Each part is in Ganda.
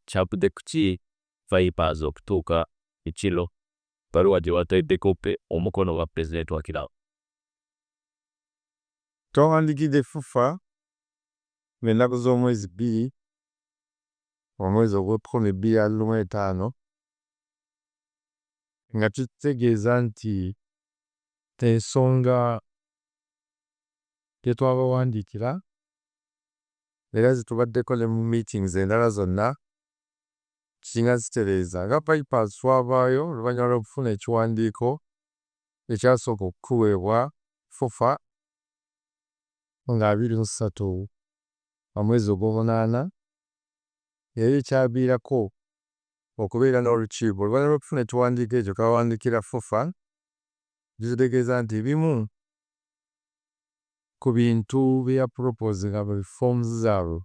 kyavudde ku ki Vipers okutuuka ekiro bbaluwa gye bataddeko omukono gwa pulezidenti wa kirabo. Twawandiikidde FUFA ng'ennaku z'omwezi 2 omwezi ogw'Ekumi 2025 nga tutegeeza nti ensonga gye twabawandiikira era zitubaddeko ne mu meetings endala zonna kisinga zitereeza. Nga Vipers twavaayo oluvannyuma lw'okufuna ekiwandiiko ekyasooka okuweebwa FUFA nga 23 omwezi ogw'Omunaana, era ekyaviirako okubeera n'olukiiko oluvannyuma lw'okufuna ekiwandiiko ekyo twawandiikira FUFA kitegeeza nti ebimu ku bintu bye yaproposinga mu forms zaabwe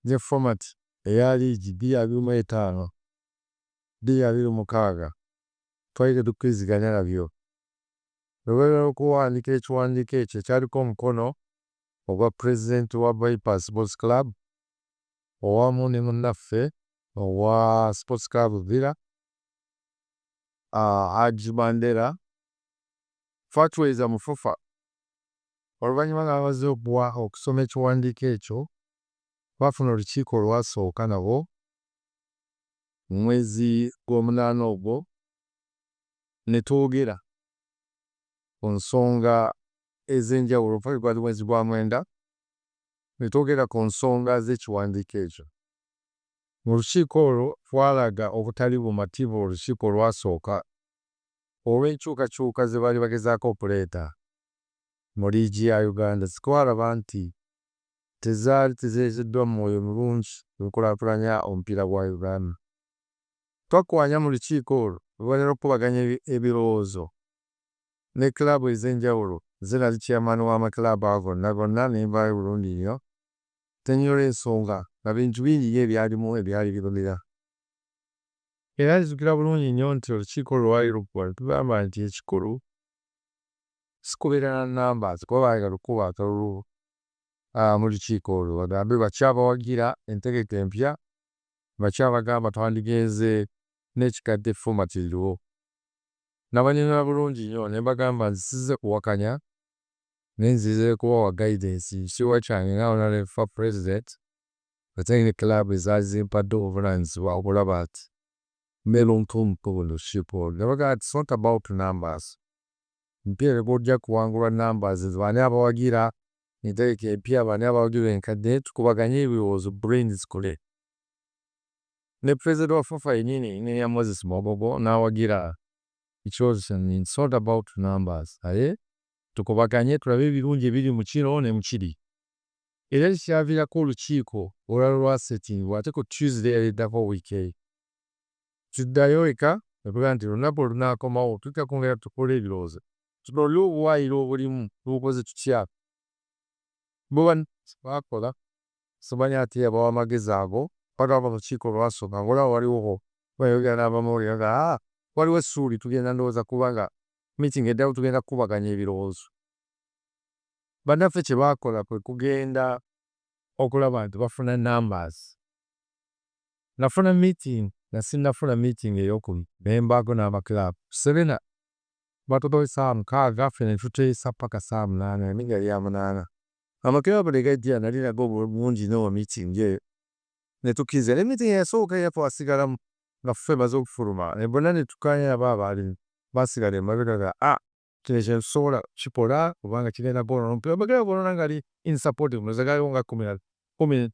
ne format eya liigi D25 D26 twali tetukkiriziganya nabyo. Oluvannyuma lw'okuwandiika ekiwandiiko ekyo ekyaliko omukono ogwa pulezidenti wa Vipers Sports Club owamu ne munnaffe owa Sports Club Villa Haji Mandela, twatuweeza mu FUFA. Oluvannyuma nga bamaze okusoma ekiwandiiko ekyo, twafuna olukiiko olwasooka nabo mu mwezi gw'Omunaana ogwo ne twogera ku nsonga ez'enjawulo. Gwali mwezi gwa Mwenda, ne twogera ku nsonga z'ekiwandiiko ekyo. Mu lukiiko olwo twalaga obutali bumativu olukiiko olwasooka olw'enkyukakyuka ze baali bagezaako okuleeta mu liigi ya Uganda. Twalaba nti tezaali tezeerezeddwa mu mwoyo mulungi okukulaakulanya omupiira gwa Uganda. Twakwanya mu lukiiko olwo oluvannyuma lw'okukubaganya ebirowoozo ne kilaabu ez'enjawulo. Nze nali chairman w'amakilaabu ago gonna ne nvaayo bulungi nnyo. Tennyonnyola ensonga nga bintu bingi nnyo ebyalimu ebyali birumira. Era nzijukira bulungi nnyo nti olukiiko lwali luggwa tugamba nti ekikulu si kubeera na numbers kuba baagala okukuba akalulu mu lukiiko olwo bagambe bakyabawagira entegeka empya, bakyabagamba twandigenze n'ekikadde format eriwo. Nabanyonnyola bulungi nnyo ne mbagamba nzizze kuwakanya naye nzize kubawa guidance. Kisiibo kyange nga honorable for president ate ne kilaabu ezaali zimpadde obuvunaanyizibwa okulaba nti mbeera omutuufu mu lukiiko olwo. Ne bagamba nti it's not about numbers. Omupiira gw'ojja kuwangulwa numbers, baani abawagira entegeka empya, baani abawagira enkadde, tukubaganye ebirowoozo brain zikole. Ne pulezidenti wa FUFA yennyini ne ya Moses Mogogo n'awagira ekirowoozo kyange, it's not about numbers. Tukubaganye tulabe ebirungi ebiri mu kino ne mu kiri. Era kyaviirako olukiiko olulala lwasetingibwa ate ku Tuesday eyaddako wiiki. Tuddayo eka ne tugamba nti olunaku olunaakomawo tujja kwongera tukole ebirowoozo. Tulole obuwaayiro obulimu tubukoze tutya. Bo baakola simanya ate yabawa amagezi ago paka mu lukiiko olwasooka ng'olaba waliwo bayogera n'abamawulire nga waliwo essuubi tugenda ndowooza kubanga meeting eddawo tugenda kukubaganya ebirowoozo. Bannaffe kye baakola kwe kugenda okulaba nti bafuna numbers. Nafuna meeting nga sinnafuna meeting ey'okubiri ne mbaako n'amakilaabu 7 batutoye saa 6 ffe ne tuteesa paka saa 8 emiga ya 8. Amakilaabu ne gajja nali nago bulungi nnyo mu meeting eyo ne tukkiriza. Ne meeting eyasooka era twasigalamu nga ffe maze okufuluma ne bonna ne tukkaanya nabo abaali basigala emabega nga kino kye tusobola kikola kubanga kigenda kwonoona omupiira. Amakilaabu boona nga ali in support galiwo nga 10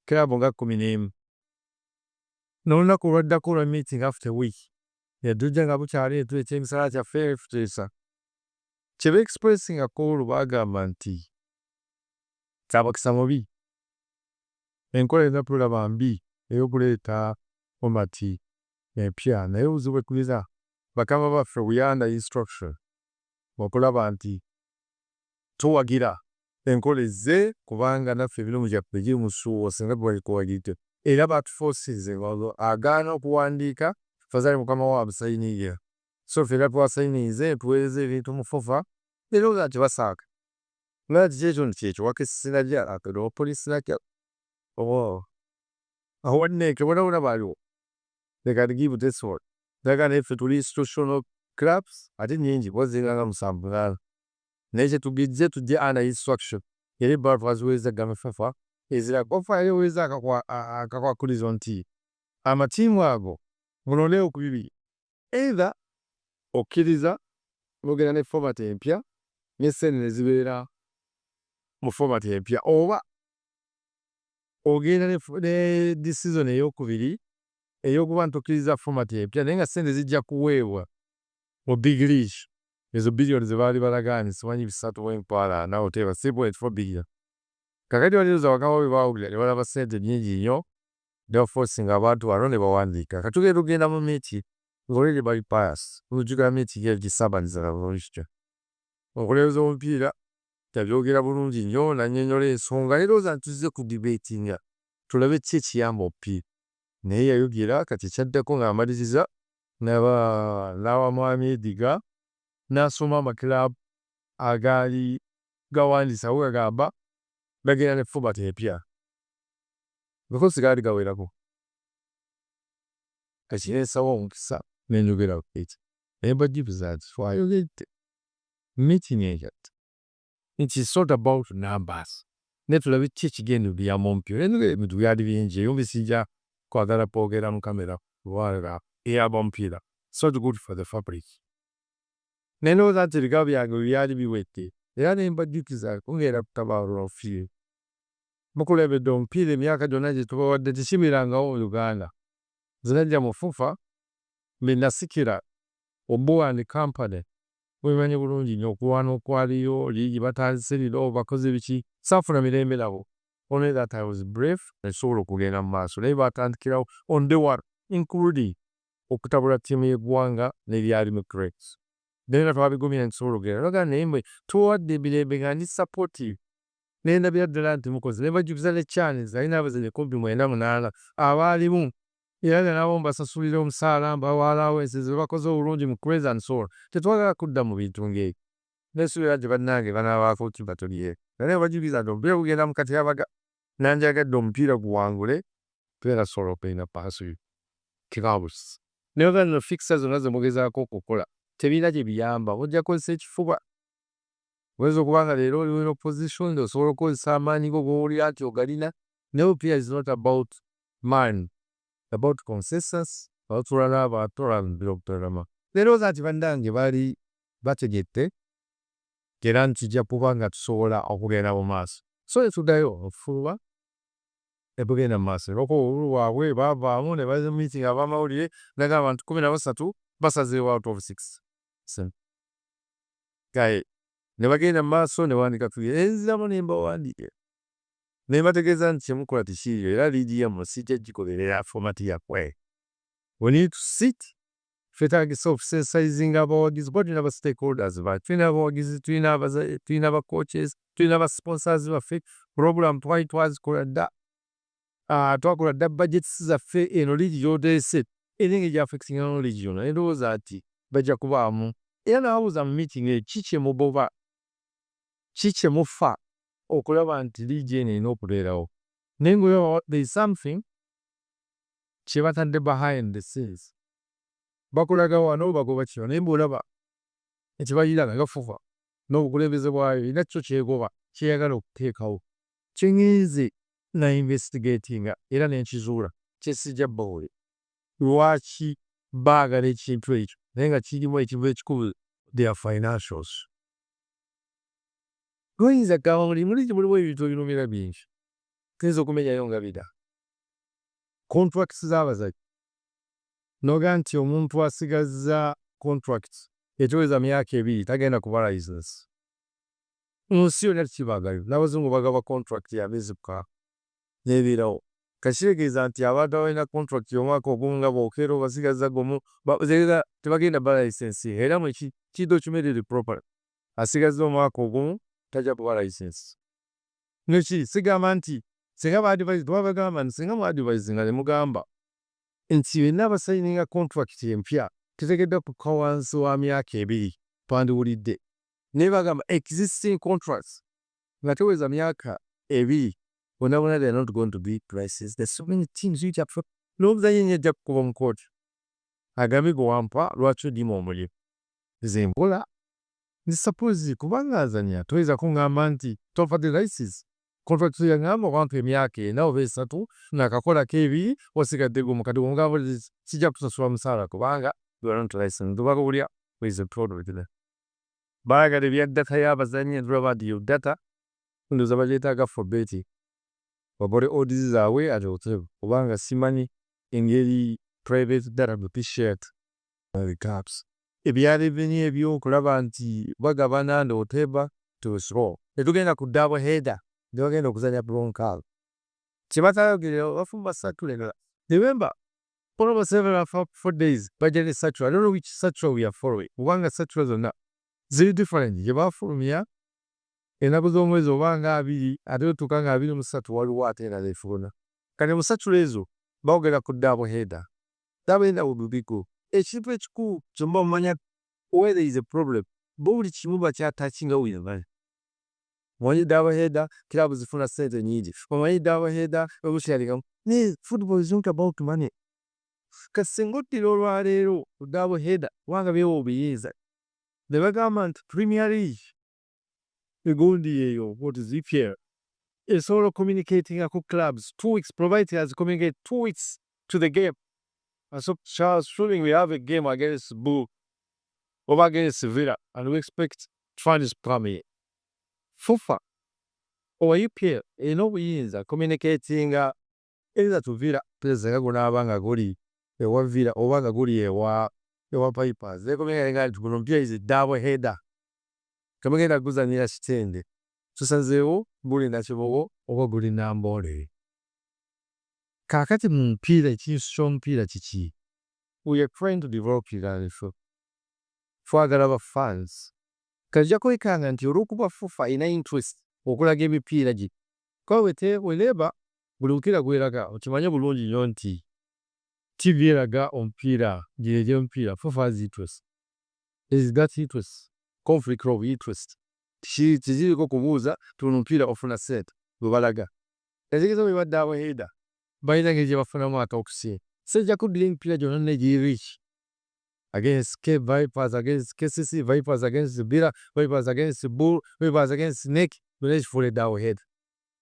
kilaabu nga 11. N'olunaku olwaddako olwa meeting after week yatujja nga bukyali ne tuleeta emisala gyaffe tuteesa. Kye beexpressingako olwo baagamba nti kyabakisa mubi. Enkola erina tulaba mbi ey'okuleeta format empya naye obuzibu bwe tulina bakama baffe we are under instruction okulaba nti tuwagira enkola ezze kubanga naffe ebirimu gyaffe giri mu ssuubo singa tuba tukuwagiridde. Era baatufoosize agaana okuwandiika fazaali mukama wa amusayiniira. So ffe era twasayiniize tuweereza ebintu mu FUFA era nti basaaka. Nga kiki ekyo nti kyekyo wakessi sinajja akedde owa poliisi najja. awanneeke bona baliwo. They can give this one. They can have to institutional clubs ate nnyingi bozinganga musanvu n'ana. Naye kye tujje under instruction era ebbala twaziweereza gavumenti FAFA eziraga ofaayo weeza akakwakulizo nti amatiimu ago mulondeewo ku bibiri. Either okkiriza n'ogenda ne format empya n'essente ne zibeera mu format empya oba ogenda ne decision ey'okubiri ey'okuba nti okkiriza format empya naye nga ssente zijja kuweebwa mu big league. Ezo billions ze baali balagaanye simanyi 3.4 oteeba 3.4 billion. Kakati waliroza wakawa bwe baawulira ne balaba ssente nnyingi nnyo ne baforcinga abantu wano ne bawandiika. Kati tugenda mu meeti ng'olwedde bali pious. Ojjukira meeti y'egisaabanyizanga bulungi. Omukulembeze w'omupiira yabyogera bulungi nnyo n'annyonnyola ensonga nerowooza nti tuzze ku debatinga tulabe ki ekiyamba omupiira. Naye yayogera kati ekyaddako ng'amaliriza n'awamwami Edgar n'asoma amakilaabu agaali gawandiisa we gagamba bagenda ne format empya. Because gaali gawerako. Kati n'ensawo omukisa ne njogera ku eki. Naye mbajuliza nti twayogedde meeting ekyatti nti it's not about numbers. Ne tulabe ki ekigenda okuyamba omupiira. Ebintu byali bingi eyombi sijja kwagala kwogera mu kamera kubanga eyamba omupiira. It's not good for the fabric. Ne ndowooza nti ebigambo byange byali biwedde era ne mbajjukiza kungenda kutabaala ofiire. Mukulembedde omupiira emyaka gyonna gye tubawadde tekibeerangawo mu Uganda. Nze najja mu FUFA be nasikira Oboa and Company. Wemanyi bulungi nnyo okulwana okwaliyo liigi batandise liro bakoze biki saafuna mirembe nabo. Only that I was brave nesobola okugenda mu maaso naye batandikirawo on day one including okutabula ttiimu y'eggwanga n'ebyali mu crates. Naye nga twabigumya nsobola okugenda naga naye mwe tuwadde emirembe nga ndi supportive. Naye ndabira ddala nti mukoze ne bajjukiza ne channels alina abazanyi 98 abaalimu era nga nabo mbasasulira omusaala mbawaalawo ensizo bakoze obulungi mu craze and so on. Tetwagala kudda mu bintu ng'ebyo. Nesuubira nti bannange banaabaako ki batoliye. Naye bajjukiza nti omupiira gugenda mu katyabaga nanjagadde omupiira guwangule tubeera sobola okulina paasu kirabusi. Naye oga nno fixer zonna ze mugezaako okukola tebirina gye biyamba ojja kukozesa ekifuba. Oyinza okuba nga leero oli in opposition osobola okukozesa amaanyi go g'owulira nti ogalina. Naye omupiira is not about man, about consensus batula n'abatola mbirokutalama. Nerowooza nti bannange baali bategedde era nti kijja kuba nga tusobola okugenda mu maaso. So tuddayo ofuluma ne tugenda mu maaso. Olw'okuba obululu bwabwe baavaamu ne baza meeting ab'amawulire naga abantu 13 basazeewo out of 6. Gaye ne bagenda mu maaso ne baandika enziramu ne mbawandiike. Ne mbategeeza nti kyemukola tekiriiyo era liigi yammwe sijja gikolerera format yakwe. We need to sit twetagisa okusensitizing abawagizi kuba tulina aba stakeholders baffe, tulina abawagizi, tulina aba coaches, tulina aba sponsors baffe. Program twali twazikola dda. Twakola dda budgets zaffe eno liigi gy'oteese eringa gya affectinga no liigi yonna. Ne ndowooza nti bajja kubaamu era n'ababuuza mu meeting eyo ki kye mugoba, ki kye mufa okulaba nti liigi eno erina okubeerawo. Naye ng'olaba there is something kye batadde behind the scenes. Bakulaga wano bagoba kino naye bw'olaba ekibagiraga nga FUFA n'obukulembeze bwayo erina kyo kyegoba kyeyagala okuteekawo. Kye ngenze na investigatinga era ne nkizuula kye sijja bawule. Lwaki baagala ekintu ekyo naye nga kirimu ekivu ekikulu their financials. Goyinza gamba mulimu ebintu ebinumira bingi. Tuyinza okumenyayo nga bida. Contracts z'abazadde. Noga nti omuntu asigazza contracts etoweza myaka 2 tagenda kuba license. Mu nsi yonna tekibaagayo. N'abazungu bagaba contract ya miezi 6 n'ebeerawo. Kakitegeeza nti abantu abalina contract y'omwaka ogumu nga bookero basigazza gumu tebagenda ba license era mwe ki documented properly. Asigazza omwaka ogumu tajja kuba license. Neki sigamba nti singa baadvise twabagamba nti singa mu advise nga ne mugamba nti yenna abasayininga contract empya teteekeddwa kukka wansi wa myaka 2 twandiwulidde. Naye bagamba existing contracts nga teweza myaka 2 Whenever they're not going to beat prices, there's so many teams which are n'omuzanyi nyajja kukuba omukooti agambye gwe wampa lwaki odiima omulimu nze mpola nzi suppose kubanga azanya toyinza kuŋŋamba nti tofa the races contract yaŋŋamba wampa emyaka 4 oba 3 nakakolako ebiri wasigadde gwe mukadde wongamba kijja kusasula musaala kubanga you are not licensed tubakulya is a problem baagala ebya data y'abazannyi ndulaba nti yo data ndowooza bagyetaaga for betting babole odds zaabwe ate otebo kubanga simanyi engeri private data bepshirt caps ebyaleveni ebyo okulaba nti bagabana nd'oteba to slow tetugenda ku double header nebagenda okuzanya broncal kyebatayogera bafumba Saturday remember for several 4 days bajjane Saturday. I don't know which Saturday we are following kubanga Saturday zonna ziri different gye bafulumya ennaku z'omwezi obanga 2 ate otuuka nga 23 waliwo ate endala efuna kati mu Saturday ezo bawogera ku double header will be good. Ekintu ekikulu kyomba omanya where there is a problem buli kimu bakyatachinga wina omanyi double header club zifuna ssente nyingi omanyi double header obushalikamu ne football is not about money kasinga oddira olwaleero ku double header wanga byewo obiyinza ne bagamba nti Premier League egundi eyo what is EPL esobola communicating ku clubs 2 weeks provided has communicate 2 weeks to the game. And so Charles shooting we have a game against Bull over against Villa and we expect funds coming. FIFA or EPL buyinza communicating either to Villa pesa kunabanga guli ewa Villa obanga guli ewa Pipers they communicating that kunompia is a double header kamagenda kuzanira kitende tusazeewo buli nakibogo oba guli nambole kakati mu mupiira ekintu ky'omupiira kiki we are trying to develop igalifo twagala ba fans kajja kwekanga nti olw'okuba FIFA ina interest okulaga emipiira gi kawete weleba buli mupiira gweraga okimanye bulungi nnyo nti TV eraga omupiira gy'omupiira FIFA has interest is that interest conflict of interest kiziriko kubuuza tuno omupiira ofuna sente bwe balaga ezigezo bwe badde abaheda bayina ngeri gye bafunamu atookusie sejja kuddira emipiira gyonna negirich against K Vipers against KCC Vipers against Villa Vipers against Bull Vipers against Snake bwe kifuuledde abaheda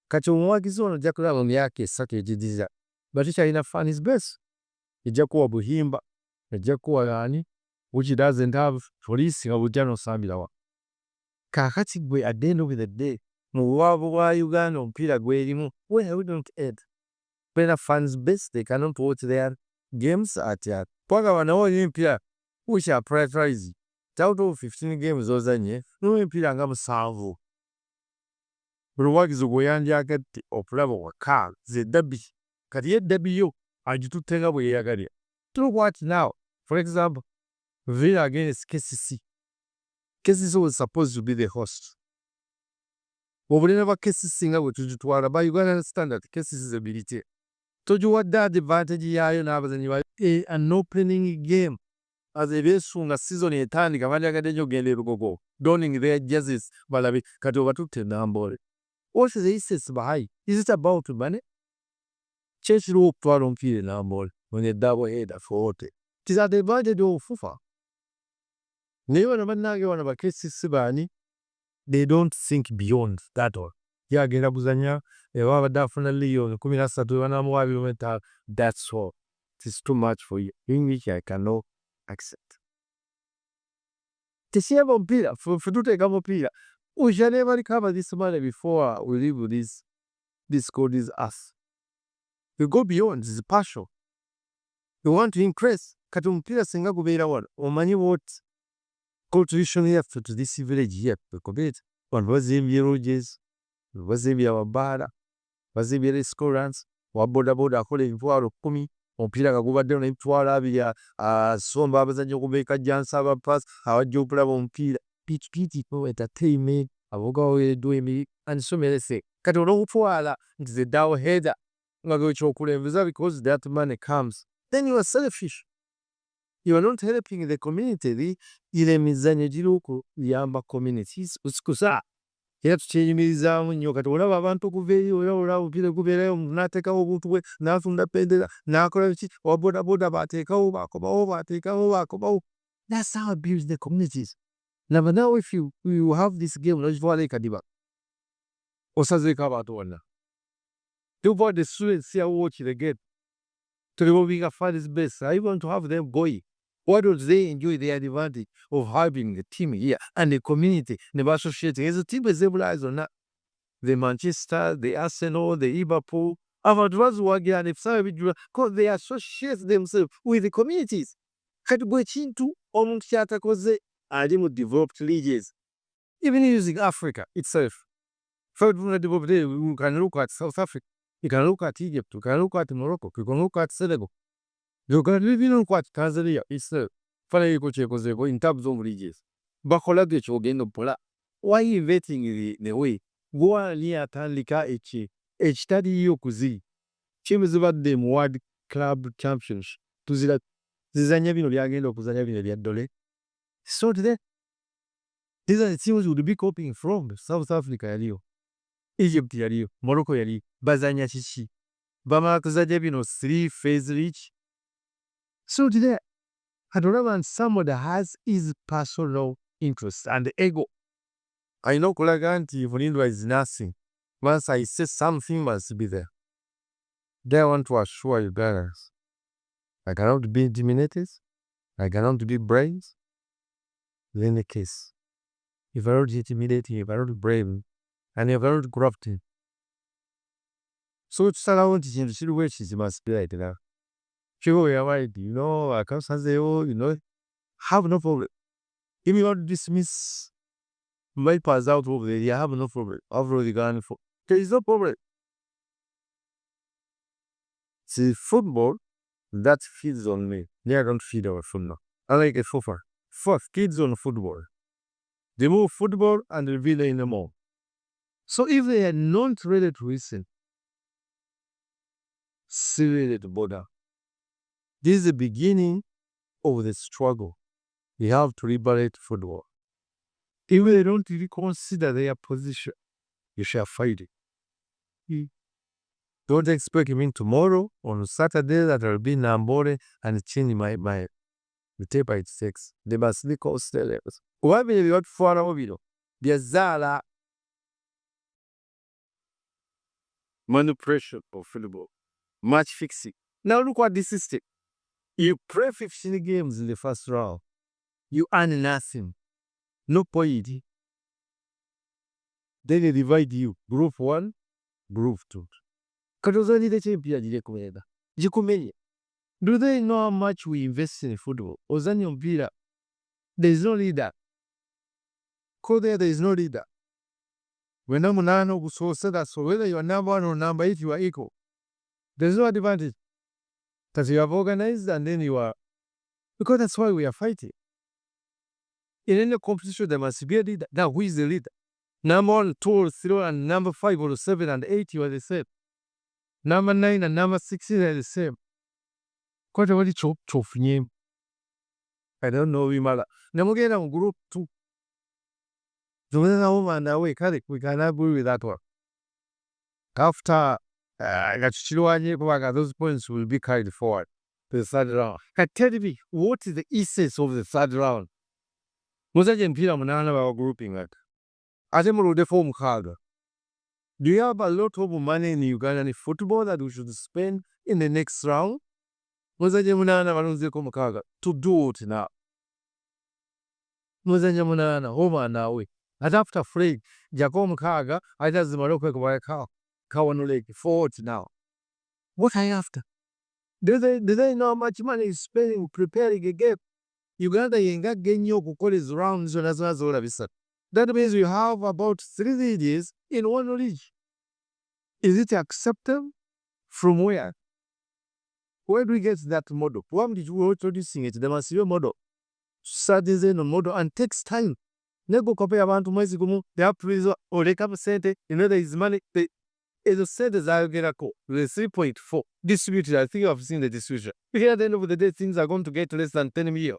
kati omuwagizi ono ajja kulaba mu myaka 3 egidiza batikyalina fans base ejja kuwa buhimba ejja kuwa yaani which doesn't have police nga bujja n'osambirawa kakati gwe at the end of the day mu bwabo bwa Uganda omupiira gwerimu where we don't aid when fans base they cannot watch their games at pwaga banawo emipiira which are prioritized out of 15 games ozanye n'emipiira nga 7 buli wagizi gweyandyagadde okulaba waka ze dabi kati ye dabi yo agitutte nga bwe yeyagalira to what now for example Villa against KCC. KCC was supposed to be the host. Obulina ba KCC nga bwe tugitwala ba Uganda standard KCC ability. Tojuwadde advantage yayo n'abazanyi ba an opening game as ebyesunga season etandika bandyagadde nnyo genda ebigogo donning their jerseys balabe kati obatutte nambole. What is the essence behind? Is it about money? Kyekiriwo okutwala omupiira nambole when a double header for what? It is at the advantage of FIFA. Naye bano bannange bano ba KCC baani they don't think beyond that all. Yagenda kuzanya baba badde afuna Lyon 13 banamuwa bilometer that's all. It is too much for you. English I cannot accept. Tesiyaba omupiira ffe tuteeka mupiira. We shall never recover this money before we leave with this code is us. We go beyond, this is partial. We want to increase. Kati omupiira singa gubeera wano omanyi what contribution yaffe to this village here bekobeta abantu bazimbye lodges bazimbye amabaala bazimbye restaurants wa bodaboda akola emitwalo 10 omupiira nga gubaddeyo n'emitwalo 2 asomba abazannyi okubeeka jansi abapaasi abajja okulaba omupiira people entertainment aboga weereddwa emiri and so many things kati olw'okutwala nti the double header nga gwekyokulembeza because that money comes then you are selfish. You are not helping the community. Ile mizanyo giri okuyamba communities usikusa era tukyenyumirizaamu nnyo. Kati olaba abantu okuva eri olaba obupiira gubeerayo, n'ateekawo obuntu bwe, n'atunda bendera, n'akola biki, owa boda boda baateekawo baakomawo. That's how I build the communities. Now if you have this game n'okitwala ekadiba, osazeeko abantu bonna. Think about the students here watching the game. To being a father's best. I want to have them going. Why don't they enjoy the advantage of having a team here and the community and the associating? As a team is able on that. The Manchester, the Arsenal, the Liverpool, because they associate themselves with the communities. Kati bwe kintu omuntu kyatakoze ali mu developed regions. Even using Africa itself. For developed, you can look at South Africa. You can look at Egypt, you can look at Morocco, you can look at Senegal. You can even look at Tanzania itself. In terms of regions. Bakola gekyo pola. Why inventing the way? Go near Tandika ekitaliyo kuzi. Teams zibadde mu World Club Champions. Zizanya bino byagenda okuzanya bino bya ddole. So today, these are the teams would be copying from. South Africa yaliyo. Egypt yaliyo, Morocco yaliyo, bazanya kiki? Bamala kuzanya bino 3 phase reach. So today, Adoraman somebody has his personal interest and ego. I know kulaga nti Mulindwa is nothing. Once I say something must be there. They want to assure you guys, I cannot be intimidated, I cannot be brave. In the case, if I don't intimidate you, if I don't brave, and if I don't corrupt him. So it's around the situation must be like that. I can't say, have no problem. If you want to dismiss my pass out over there, you have no problem. I've already gone for. There is no problem. See, football, that feeds on me. They don't feed our football. I like it so far. First, kids on football. They move football and they reveal in the more. So if they are not ready to listen, seriously to bother. This is the beginning of the struggle. We have to liberate football. If they don't really consider their position, you shall fight it. Don't expect me tomorrow on Saturday that I'll be in Nambore and change my the tape by 6. They must be called sellers. Why will you not follow me? There's manipulation of football. Match fixing. Now look what this system. You play 15 games in the first round. You earn nothing. No point. Then they divide you. Group 1, Group 2. Katozani the champion jirekumeda. Jikumenye. Do they know how much we invest in football? Ozani mpira. There is no leader. There is no leader. When I'm nano so that so whether you are number 1 or number 8, you are equal. There's no advantage. Because you have organized and then you are. Because that's why we are fighting. In any competition, there must be a leader. Now, who is the leader? Number 1, 2, or 3, and number 5, or 7, and 8, you are the same. Number 9 and number 16 are the same. Quite a very chop name. I don't know, we mala. Namogena on group 2. We cannot agree with that one. After those points will be carried forward to the third round. Can tell me what is the essence of the third round? Muzaje mpira munana wa grouping at. Ate murude form kaga. Do you have a lot of money in Ugandan football that we should spend in the next round? Muzaje munana wanuze ko mukaga to do it now. Muzaje munana homa nawe. And after free, Jacob Kaga, I just Morocco by a car. Kawanuleki forward now. What are you after? Do they know how much money is spending preparing a game? Uganda yenga genyo kukoliz rounds on as well as that means you have about 3 leagues in one league. Is it acceptable? From where? Where do we get that model? Why did you introducing it? There must be a model. Sadism model and takes time. Nego compare abantu mwezi gumu, they have to resolve or they come sente, there is money. Is a set as I get a call. The 3.4 distributed. I think I've seen the distribution. Here at the end of the day, things are going to get less than 10 million.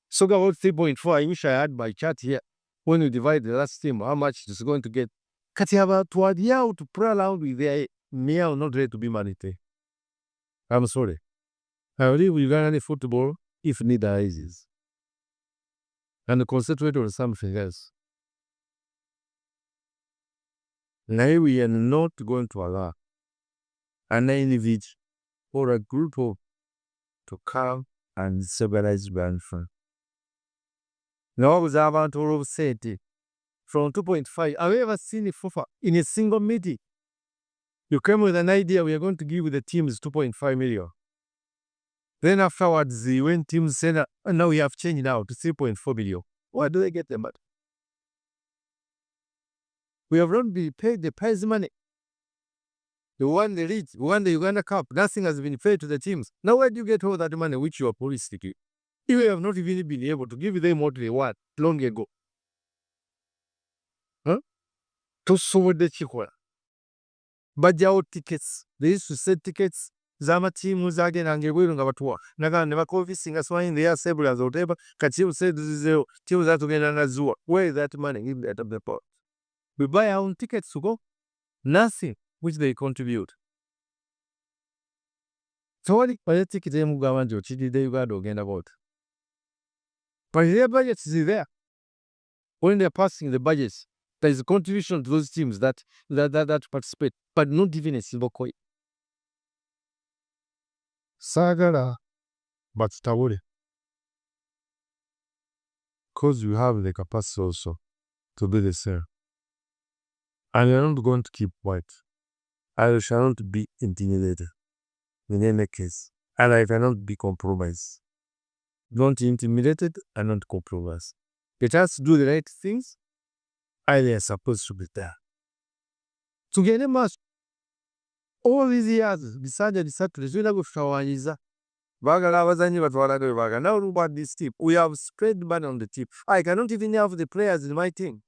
So about 3.4, I wish I had my chart here. when you divide the last team, how much it is going to get. Kati abantu ali out to play around with their meal not ready to be managed. I'm sorry. I believe Ugandan football if need arises. And concentrate on something else. Now we are not going to allow an individual or a group of to come and civilize Banfan. Now was about all of safety from 2.5. Have you ever seen it in a single meeting? You came with an idea we are going to give the teams 2.5 million. Then afterwards, when teams said, now we have changed now to 3.4 million. Why do they get them? We have not been paid the prize money. They won the league, won the Uganda Cup. Nothing has been paid to the teams. Now where do you get all that money which you are politically? You have not even been able to give them what they want long ago. Huh? To solve the chikwa. Bajao tickets. They used to sell tickets. Zama team zage nangebwero nga batuwa. Naga ne bakovisinga swine they are several as whatever. Kachiu said zero. Teams that together na zuwa. Where is that money? Give that of the pot. We buy our own tickets to go. Nothing which they contribute. So what the ticket they mugawanjo chidi they uganda again about. But their budget is there. When they're passing the budgets, there is a contribution to those teams that participate, but not even a single coin. Sagara, but Tawuri. Because you have the capacity also to be the same. And you're not going to keep quiet. I shall not be intimidated in any case. And I cannot be compromised. Don't be intimidated and not compromise. You just do the right things. I am supposed to be there. To get a match, all these years, besides the Saturday, we have Shawanyiza. Bagala Wazani Batwala Baga. Now look at this tip. We have spread money on the tip. I cannot even have the players in my team.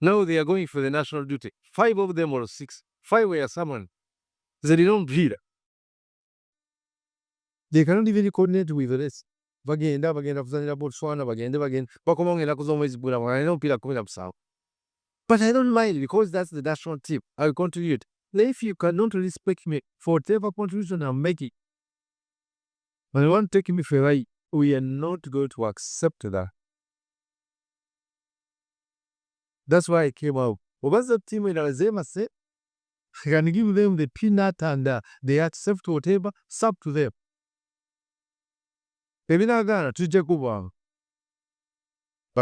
Now they are going for the national duty. 5 of them or 6. 5 were summoned. They don't breed. They cannot even coordinate with the rest. Bagenda kuzanira Botswana bagenda bakomongera kuzomwezibula mwana mpira 10%. But I don't mind because that's the national team. I will contribute. If you cannot respect me for whatever contribution I'm making, and you want to take me for right, we are not going to accept that. That's why I came out. What's the team in Alzheimer say? I can give them the peanut and they accept whatever, sub to them. But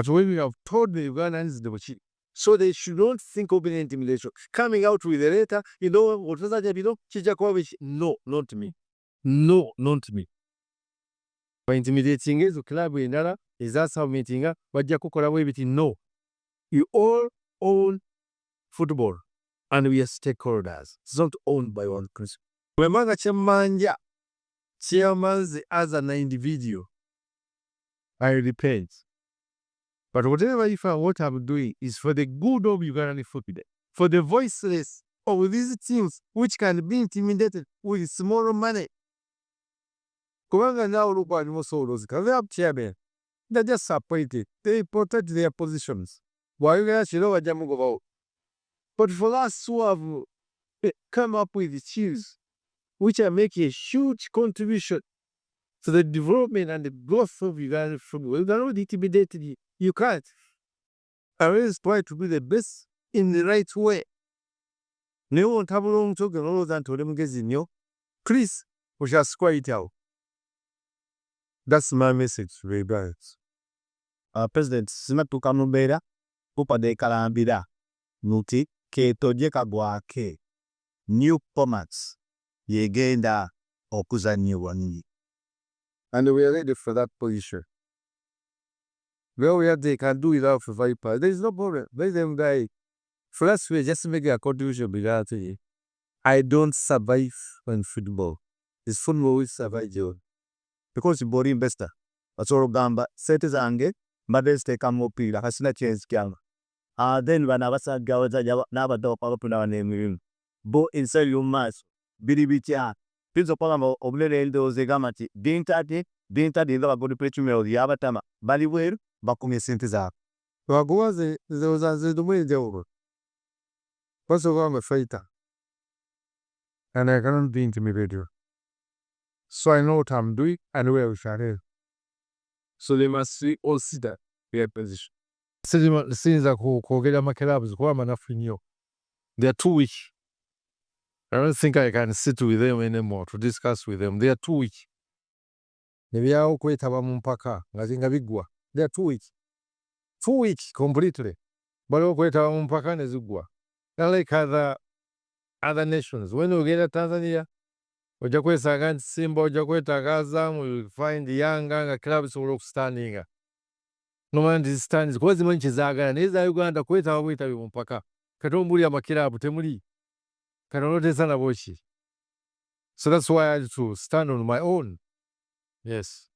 when we have told the Ugandans the machine, so they should not think of any intimidation. Coming out with a letter, what was that? No, not me. No, not me. By intimidating is club in another, is that some meeting? But Jakukora way with no. You all own football and we are stakeholders. It's not owned by one person. Remember Chamanja, chairman as an individual. I repent. But whatever what I'm doing is for the good of Ugandan football. For the voiceless of these teams which can be intimidated with small money. Kubanga now look at most of those because they have chairman. They're just appointed. They protect their positions. Why you guys know what about? But for us who have come up with the chiefs which are making a huge contribution to the development and the growth of Uganda football, you cannot intimidate you. You can't. I always try to be the best in the right way. No one have long talk and all that to them getting you. Please, we shall square it out. That's my message, Ray Barrett. President, Simatu Kamubera, Pupa de Kalambida, Nuti, Keto Jekabwake, new formats, Yegenda, Okuzani Wani. And we are ready for that position. Well, we have they can do without for Viper. There is no problem. Let them die. For us, we just make a contribution without it. I don't survive on football. It's football will survive you. Because you're boring investor. That's all Gamba. Set is ange, but then stay come up here. Has not changed Gamba. Then when I was a Gawaza, never do power to our name. Bo inside your mass. Bidibitia. Pizzo Palamo, Oblere, those Gamati. Dinta, the love go to preach me or the Avatama. Baliware. Bakume synthesizer. Baguwaze nze dumu enjawulo. First of all, I'm a fighter. And I cannot be intimidated. So I know what I'm doing and where we shall head. So they must all see that their position. Sinza kwogera amakerabuzi kuba manafu nnyo. They are too weak. I don't think I can sit with them anymore to discuss with them. They are too weak. Nebyawo kwetaba mu mpaka nga biggwa. They are too weak. Too weak completely. Baliwo kwetaba mu mpaka ne ziggwa. Like other nations. When we get to Tanzania, ojja kwesanga nti Simba, ojja kwetaaga Azam, you find Yanga nga club zisobola okustanninga. Nomanya nti zistandiza kuba zimanyi kyezaagala naye za Uganda kwetaba bwetabi mu mpaka. Kati omuli amakiraabu temuli. Kati onoteesa nabo ki? So that's why I had to stand on my own. Yes.